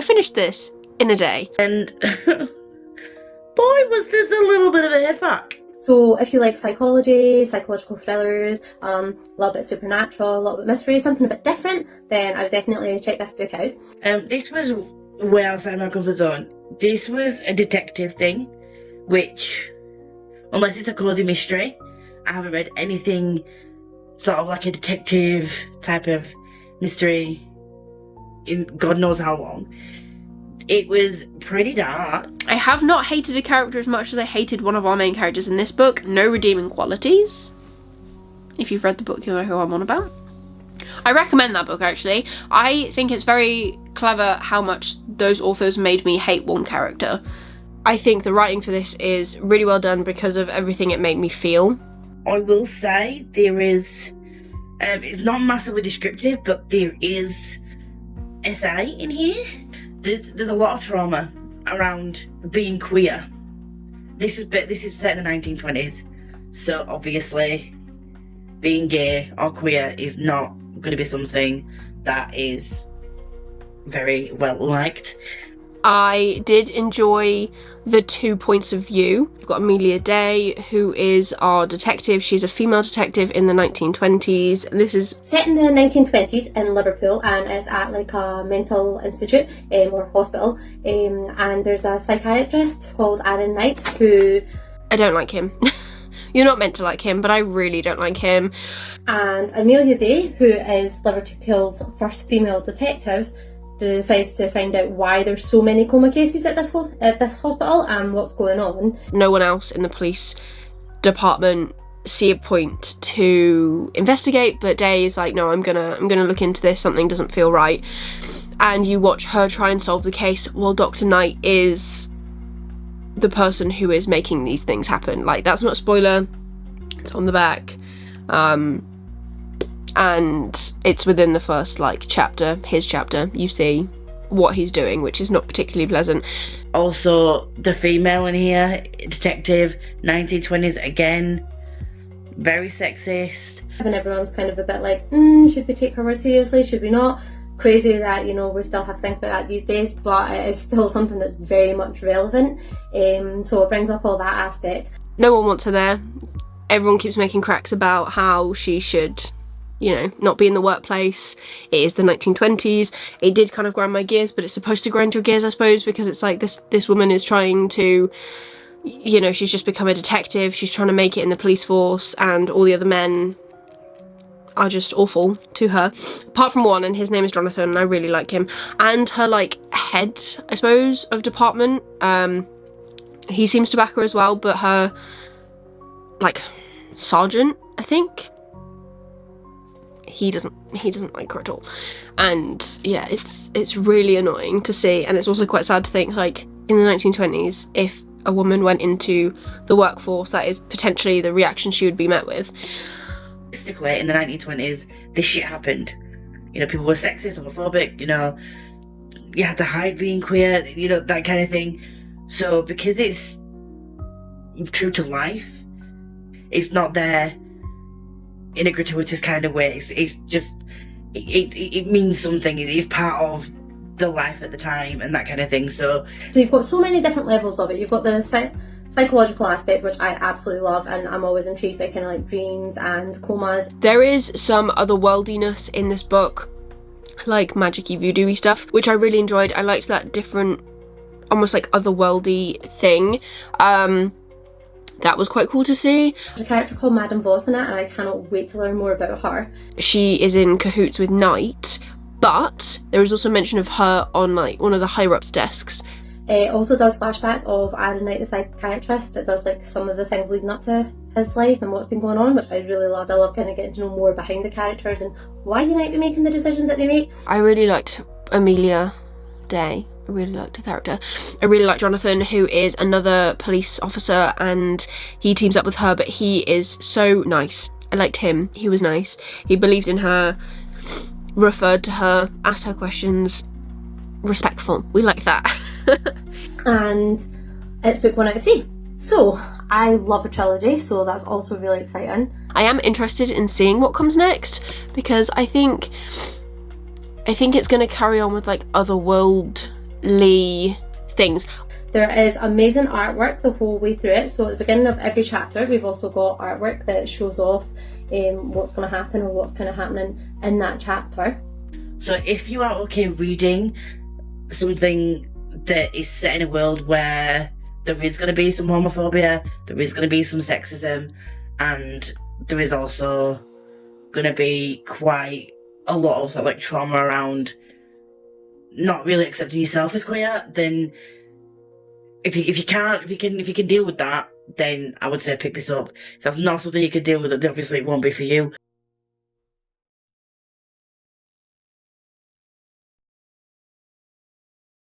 finished this in a day. And boy, was this a little bit of a headfuck. So if you like psychology, psychological thrillers, a little bit supernatural, a little bit mystery, something a bit different, then I would definitely check this book out. This was way outside my comfort zone. This was a detective thing, which, unless it's a cozy mystery, I haven't read anything sort of like a detective type of mystery in God knows how long. It was pretty dark. I have not hated a character as much as I hated one of our main characters in this book. No redeeming qualities. If you've read the book, you'll know who I'm on about. I recommend that book, actually. I think it's very clever how much those authors made me hate one character. I think the writing for this is really well done because of everything it made me feel. I will say there is, it's not massively descriptive, but there is SA in here. There's a lot of trauma around being queer. This is set in the 1920s, so obviously being gay or queer is not going to be something that is very well liked. I did enjoy the 2 points of view. We've got Amelia Day, who is our detective. She's a female detective in the 1920s. This is set in the 1920s in Liverpool, and it's at like a mental institute or hospital. And there's a psychiatrist called Aaron Knight who... I don't like him. You're not meant to like him, but I really don't like him. And Amelia Day, who is Liverpool's first female detective, decides to find out why there's so many coma cases at this hospital and what's going on. No one else in the police department see a point to investigate, but Day is like, no, I'm gonna look into this, something doesn't feel right. And you watch her try and solve the case while Dr. Knight is the person who is making these things happen. Like, that's not a spoiler, it's on the back. And it's within the first chapter, his chapter, you see what he's doing, which is not particularly pleasant. Also, the female in here, detective, 1920s, again, very sexist. And everyone's kind of a bit like, should we take her word seriously, should we not? Crazy that, we still have to think about that these days, but it is still something that's very much relevant. So it brings up all that aspect. No one wants her there. Everyone keeps making cracks about how she should, not be in the workplace. It is the 1920s. It did kind of grind my gears, but it's supposed to grind your gears, I suppose, because it's like this woman is trying to, she's just become a detective. She's trying to make it in the police force, and all the other men are just awful to her. Apart from one, and his name is Jonathan, and I really like him. And her, head, I suppose, of department. He seems to back her as well, but her, sergeant, I think, he doesn't like her at all. And yeah, it's really annoying to see, and it's also quite sad to think, in the 1920s, if a woman went into the workforce, that is potentially the reaction she would be met with. Basically, in the 1920s, this shit happened. People were sexist, homophobic, you had to hide being queer, that kind of thing. So because it's true to life, it's not there in a gratuitous kind of way. It's just, it means something. It's part of the life at the time and that kind of thing. So you've got so many different levels of it. You've got the psychological aspect, which I absolutely love, and I'm always intrigued by kind of dreams and comas. There is some otherworldliness in this book, like magic-y, voodoo-y stuff, which I really enjoyed. I liked that different, almost otherworldly thing. That was quite cool to see. There's a character called Madame Voss in it, and I cannot wait to learn more about her. She is in cahoots with Knight, but there is also mention of her on one of the higher-ups desks. It also does flashbacks of Aaron Knight, the psychiatrist. It does some of the things leading up to his life and what's been going on, which I really loved. I love kind of getting to know more behind the characters and why they might be making the decisions that they make. I really liked Amelia Day. I really liked her character. I really like Jonathan, who is another police officer, and he teams up with her, but he is so nice. I liked him. He was nice. He believed in her, referred to her, asked her questions. Respectful. We like that. And it's book 1 out of 3. So I love a trilogy, so that's also really exciting. I am interested in seeing what comes next, because I think it's going to carry on with otherworld definitely things. There is amazing artwork the whole way through it. So at the beginning of every chapter, we've also got artwork that shows off what's going to happen or what's kind of happening in that chapter. So if you are okay reading something that is set in a world where there is going to be some homophobia, there is going to be some sexism, and there is also going to be quite a lot of sort of like trauma around not really accepting yourself as queer, then if you can deal with that, then I would say pick this up. If that's not something you can deal with, then obviously it won't be for you.